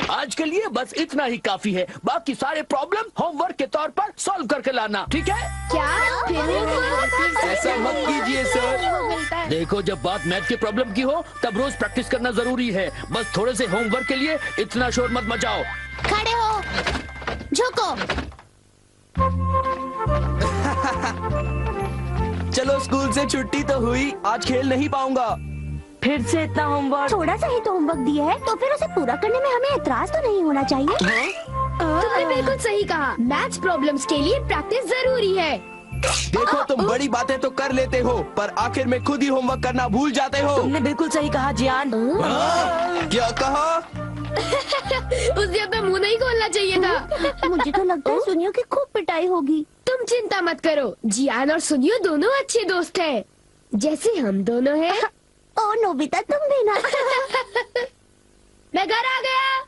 आज के लिए बस इतना ही काफी है। बाकी सारे प्रॉब्लम होमवर्क के तौर पर सॉल्व करके लाना, ठीक है? क्या? ऐसा मत कीजिए सर। देखो, जब बात मैथ के प्रॉब्लम की हो तब रोज प्रैक्टिस करना जरूरी है। बस थोड़े से होमवर्क के लिए इतना शोर मत मचाओ। खड़े हो, झुको। चलो, स्कूल से छुट्टी तो हुई, आज खेल नहीं पाऊंगा। फिर से इतना होमवर्क? थोड़ा सा ही तो होमवर्क दिया है, तो फिर उसे पूरा करने में हमें एतराज तो नहीं होना चाहिए। तुमने बिल्कुल सही कहा, मैथ्स प्रॉब्लम्स के लिए प्रैक्टिस जरूरी है। देखो, तुम बड़ी बातें तो कर लेते हो, पर आखिर में खुद ही होमवर्क करना भूल जाते हो। तुमने बिल्कुल सही कहा जियान। क्या कहा? उसे अपना मुंह नहीं खोलना चाहिए था। मुझे तो लगता है सुनियो की खूब पिटाई होगी। तुम चिंता मत करो, जियान और सुनियो दोनों अच्छे दोस्त हैं, जैसे हम दोनों हैं। ओ नोबिता, तुम भी ना। मैं घर आ गया।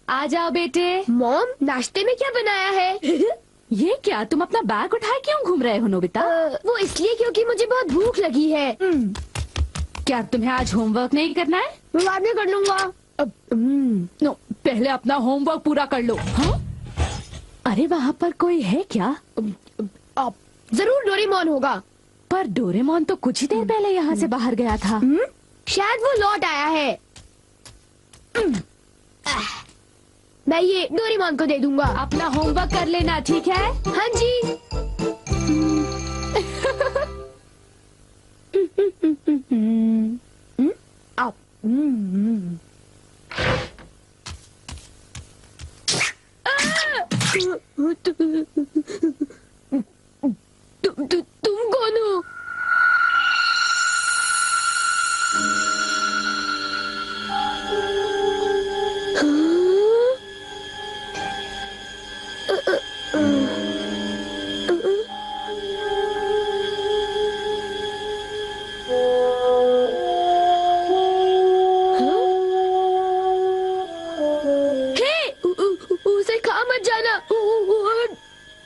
आ जाओ बेटे। मॉम, नाश्ते में क्या बनाया है? ये क्या, तुम अपना बैग उठाए क्यों घूम रहे हो नोबिता? वो इसलिए क्योंकि मुझे बहुत भूख लगी है। क्या तुम्हें आज होमवर्क नहीं करना है? मैं बाद में कर लूंगा। नो, पहले अपना होमवर्क पूरा कर लो। हाँ? अरे वहाँ पर कोई है क्या? जरूर डोरेमोन होगा। पर डोरेमोन तो कुछ ही देर पहले यहाँ से बाहर गया था। शायद वो लौट आया है। मैं ये डोरेमोन को दे दूंगा। अपना होमवर्क कर लेना, ठीक है? हाँ जी। तुम कौन हो? उसे खा मत जाना, वो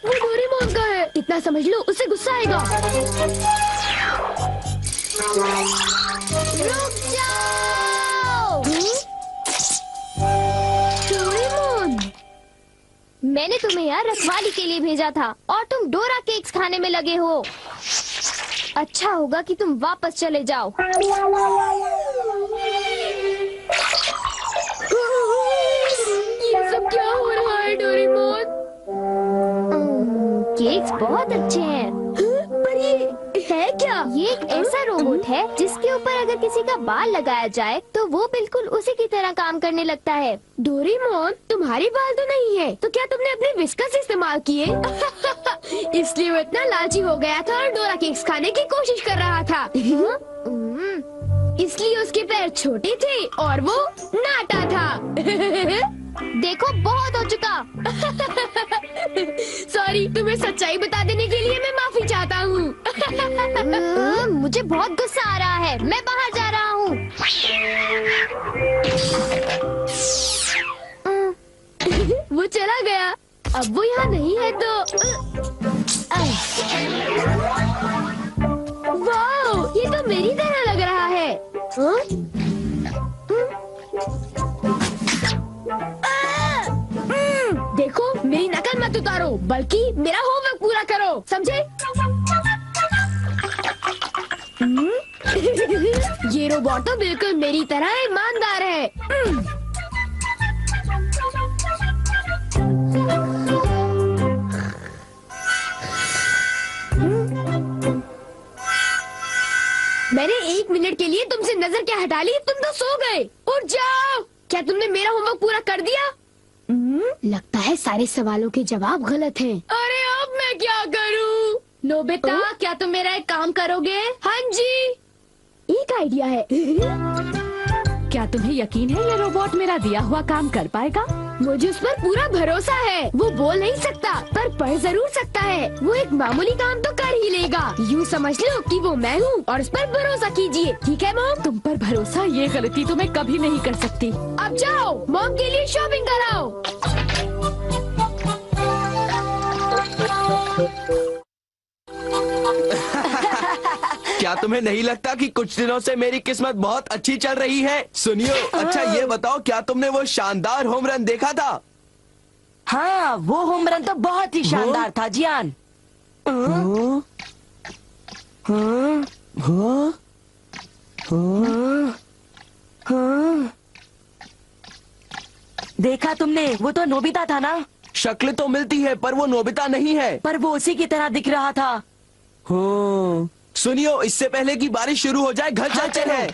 डोरेमोन का है। इतना समझ लो, उसे गुस्सा आएगा। रुक जाओ। डोरेमोन, मैंने तुम्हें यहाँ रखवाली के लिए भेजा था और तुम डोरा केक्स खाने में लगे हो। अच्छा होगा कि तुम वापस चले जाओ। ये सब क्या हो रहा है डोरेमोन? केक्स बहुत अच्छे हैं। पर ये है क्या? ये एक ऐसा रोबोट है जिसके ऊपर अगर किसी का बाल लगाया जाए तो वो बिल्कुल उसी की तरह काम करने लगता है। डोरेमोन, तुम्हारे बाल तो नहीं है, तो क्या तुमने अपने विस्कस इस्तेमाल किए? इसलिए वो इतना लालची हो गया था और डोरा केक्स खाने की कोशिश कर रहा था। इसलिए उसके पैर छोटे थे और वो नाटा था। देखो, बहुत हो चुका। सॉरी, तुम्हें सच्चाई बता देने के लिए मैं माफी चाहता हूँ। मुझे बहुत गुस्सा आ रहा है, मैं बाहर जा रहा हूँ। वो चला गया। अब वो यहाँ नहीं है तो वाह, ये तो मेरी तरह लग रहा है। देखो, मेरी नकल मत उतारो, बल्कि मेरा होमवर्क पूरा करो, समझे? ये रोबोट तो बिल्कुल मेरी तरह ईमानदार है। मैंने 1 मिनट के लिए तुमसे नजर क्या हटा ली, तुम तो सो गए। उठ जाओ। क्या तुमने मेरा होमवर्क पूरा कर दिया? लगता है सारे सवालों के जवाब गलत हैं। अरे अब मैं क्या करूं? नोबिता, क्या तुम मेरा एक काम करोगे? हाँ जी, एक आइडिया है। क्या तुम्हें यकीन है ये रोबोट मेरा दिया हुआ काम कर पाएगा? मुझे उस पर पूरा भरोसा है। वो बोल नहीं सकता पर पढ़ जरूर सकता है। वो एक मामूली काम तो कर ही लेगा। यूँ समझ लो कि वो मैं हूँ और उस पर भरोसा कीजिए, ठीक है मॉम? तुम पर भरोसा, ये गलती तो मैं कभी नहीं कर सकती। अब जाओ, मॉम के लिए शॉपिंग कराओ। क्या क्या तुम्हें नहीं लगता कि कुछ दिनों से मेरी किस्मत बहुत अच्छी चल रही है? सुनियो, अच्छा ये बताओ, क्या तुमने वो शानदार होम रन देखा था? हाँ, वो होम रन तो बहुत ही शानदार था जियान। हाँ? हाँ? हाँ? हाँ। देखा तुमने, वो तो नोबिता था ना? शक्ल तो मिलती है पर वो नोबिता नहीं है। पर वो उसी की तरह दिख रहा था। हाँ। सुनियो, इससे पहले कि बारिश शुरू हो जाए घर चलते चलो। हैं।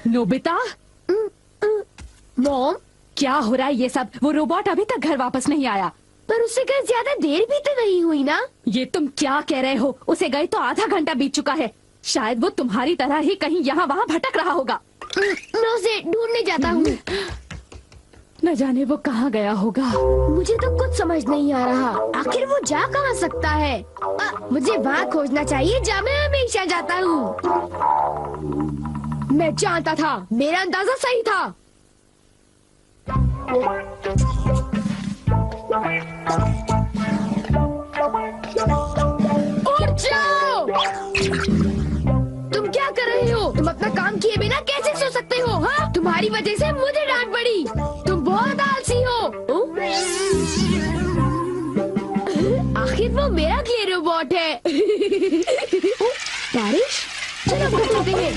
नोबिता, मॉम, क्या हो रहा है ये सब? वो रोबोट अभी तक घर वापस नहीं आया। पर उससे कहीं ज्यादा देर भी तो नहीं हुई ना। ये तुम क्या कह रहे हो? उसे गए तो आधा घंटा बीत चुका है। शायद वो तुम्हारी तरह ही कहीं यहाँ वहाँ भटक रहा होगा। मैं उसे ढूंढने जाता हूँ। न जाने वो कहाँ गया होगा। मुझे तो कुछ समझ नहीं आ रहा, आखिर वो जा कहाँ सकता है? मुझे वहाँ खोजना चाहिए जहाँ मैं हमेशा जाता हूँ। मैं जानता था, मेरा अंदाजा सही था। उठ जाओ! तुम क्या कर रहे हो? तुम अपना काम किए बिना कैसे सो सकते हो? हाँ, तुम्हारी वजह से मुझे डांट पड़ी। तुम बहुत आलसी हो। आखिर वो मेरा क्ले रोबोट है। बारिश, चलो घर चलते हैं।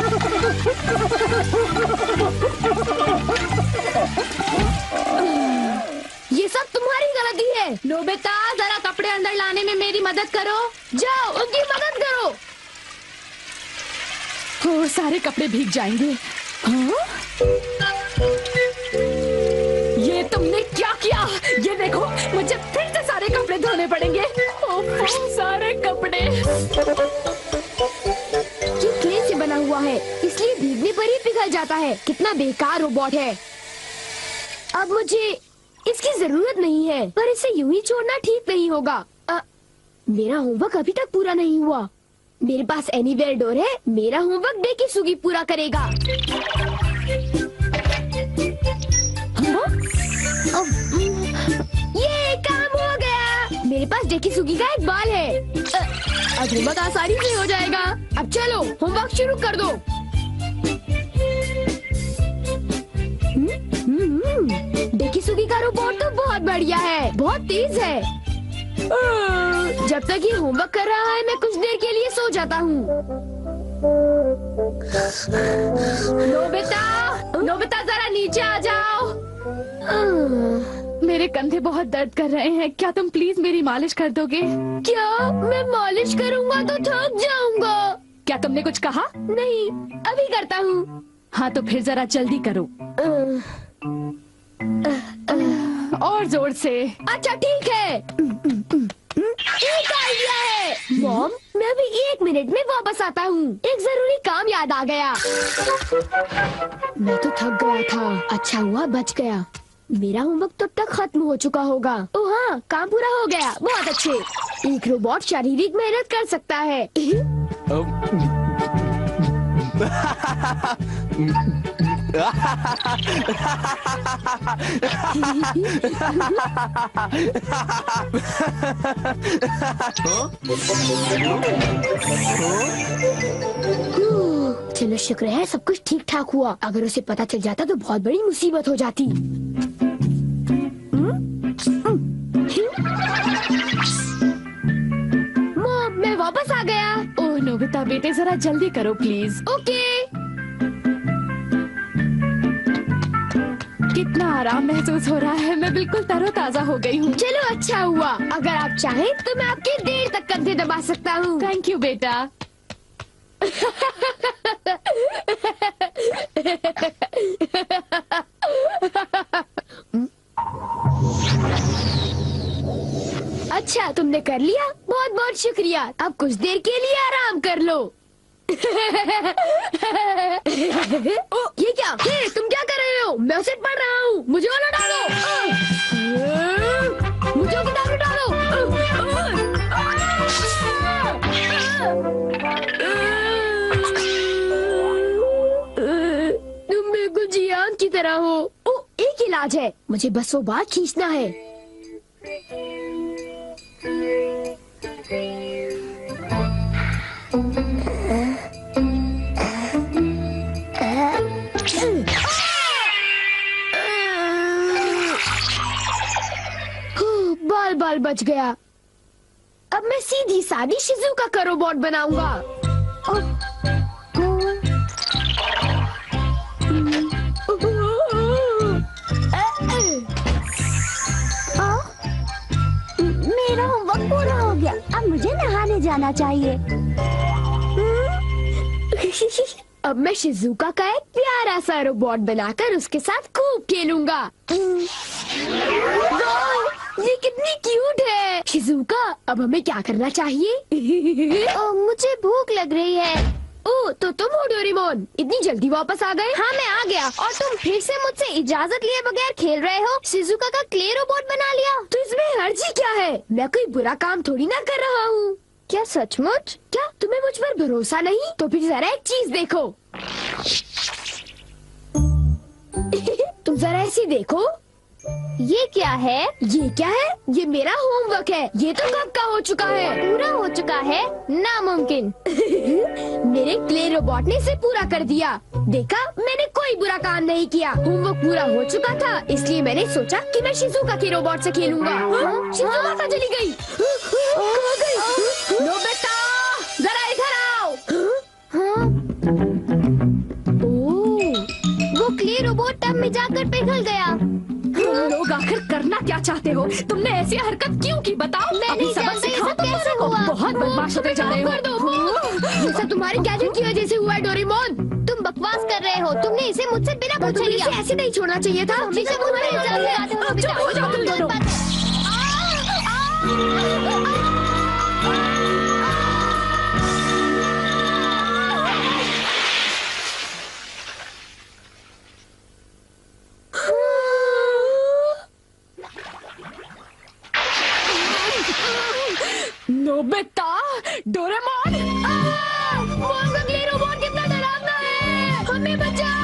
ये सब तुम्हारी गलती है। नोबिता, जरा कपड़े अंदर लाने में मेरी मदद करो। जाओ, उनकी मदद करो। हो, सारे कपड़े भीग जाएंगे। हाँ? ये तुमने क्या किया? ये देखो, मुझे फिर से सारे कपड़े धोने पड़ेंगे। ओह, सारे कपड़े। ये क्ले से बना हुआ है, इसलिए भीगने पर ही पिघल जाता है। कितना बेकार रोबोट है। अब मुझे इसकी जरूरत नहीं है, पर इसे यूं ही छोड़ना ठीक नहीं होगा। मेरा होमवर्क अभी तक पूरा नहीं हुआ। मेरे पास एनीवेयर डोर है। मेरा होमवर्क डेकिसुगी पूरा करेगा। ये काम हो गया। मेरे पास डेकिसुगी का एक बाल है। अब होमवर्क आसानी से हो जाएगा। अब चलो, होमवर्क शुरू कर दो। डेकिसुगी का रोबोट तो बहुत बढ़िया है, बहुत तेज है। जब तक ये होमवर्क कर रहा है, मैं कुछ देर के लिए सो जाता हूँ। नोबिता, जरा नीचे आ जाओ। मेरे कंधे बहुत दर्द कर रहे हैं। क्या तुम प्लीज मेरी मालिश कर दोगे? क्या? मैं मालिश करूँगा तो थक जाऊंगा। क्या तुमने कुछ कहा? नहीं, अभी करता हूँ। हाँ, तो फिर जरा जल्दी करो। और जोर से। अच्छा ठीक है। एक आइडिया है। मॉम, मैं अभी 1 मिनट में वापस आता हूँ। एक जरूरी काम याद आ गया। मैं तो थक गया था। अच्छा हुआ बच गया। मेरा होमवर्क तब तक खत्म हो चुका होगा। ओह हाँ, काम पूरा हो गया। बहुत अच्छे। एक रोबोट शारीरिक मेहनत कर सकता है। चलो, शुक्र है सब कुछ ठीक ठाक हुआ। अगर उसे पता चल जाता तो बहुत बड़ी मुसीबत हो जाती। मॉम, मैं वापस आ गया। ओह नोबिता बेटे, जरा जल्दी करो प्लीज। ओके। कितना आराम महसूस हो रहा है। मैं बिल्कुल तरोताजा हो गई हूँ। चलो, अच्छा हुआ। अगर आप चाहें तो मैं आपके देर तक कंधे दबा सकता हूँ। थैंक यू बेटा। अच्छा, तुमने कर लिया। बहुत बहुत शुक्रिया। अब कुछ देर के लिए आराम कर लो। ओ, ये क्या? हे, तुम क्या कर रहे हो? मैं उसे पढ़ रहा हूँ। मुझे वाला डालो। मुझे किताब डालो। इलाज है। मुझे बस वो बात खींचना है। बाल बाल बच गया। अब मैं सीधी सादी शिजुका का रोबोट बनाऊंगा। मेरा होमवर्क पूरा हो गया। अब मुझे नहाने जाना चाहिए। अब मैं शिजुका का एक प्यारा सा रोबोट बनाकर उसके साथ खूब खेलूंगा। वाह, ये कितनी क्यूट है। शिजुका, अब हमें क्या करना चाहिए? मुझे भूख लग रही है। ओ, तो तुम हो डोरेमोन, इतनी जल्दी वापस आ गए? हाँ, मैं आ गया। और तुम फिर से मुझसे इजाजत लिए बगैर खेल रहे हो। शिजुका का क्ले रोबोट बना लिया। तो इसमें हर्जी क्या है? मैं कोई बुरा काम थोड़ी ना कर रहा हूँ। क्या सचमुच? क्या तुम्हें मुझ पर भरोसा नहीं? तो फिर जरा एक चीज देखो। तुम जरा ऐसी देखो। ये क्या है? ये क्या है? ये मेरा होमवर्क है। ये तो कब का हो चुका है। पूरा हो चुका है? नामुमकिन। मेरे क्ले रोबोट ने इसे पूरा कर दिया। देखा, मैंने कोई बुरा काम नहीं किया। होमवर्क पूरा हो चुका था, इसलिए मैंने सोचा कि मैं शिजुका के रोबोट से खेलूंगा। शिजुका कहाँ चली गई? कहाँ गई? नोबिता, जरा इधर आओ। वो क्ले रोबोट टब में जाकर पिघल गया। तुम लोग आखिर करना क्या चाहते हो? तुमने ऐसी हरकत क्यों की बताओ? मैं अभी नहीं सबक जानती ये सिखाओ सब तुम कैसे लोगों को। हुआ। बहुत बदमाश होते जा रहे हो। कर दो। ये सब तुम्हारे गैजेट की वजह से हुआ है डोरेमोन। तुम बकवास कर रहे हो। तुमने इसे मुझसे बिना पूछे तुमने लिया। इसे ऐसे नहीं छोड़ना चाहिए था। हमेशा मुझ पर इल्जाम लगाते हो। चुप हो जाओ तुम दोनों। नोबिता, डोरेमोन, मोन का क्ले रोबोट कितना डरावना है। हमें बचाओ।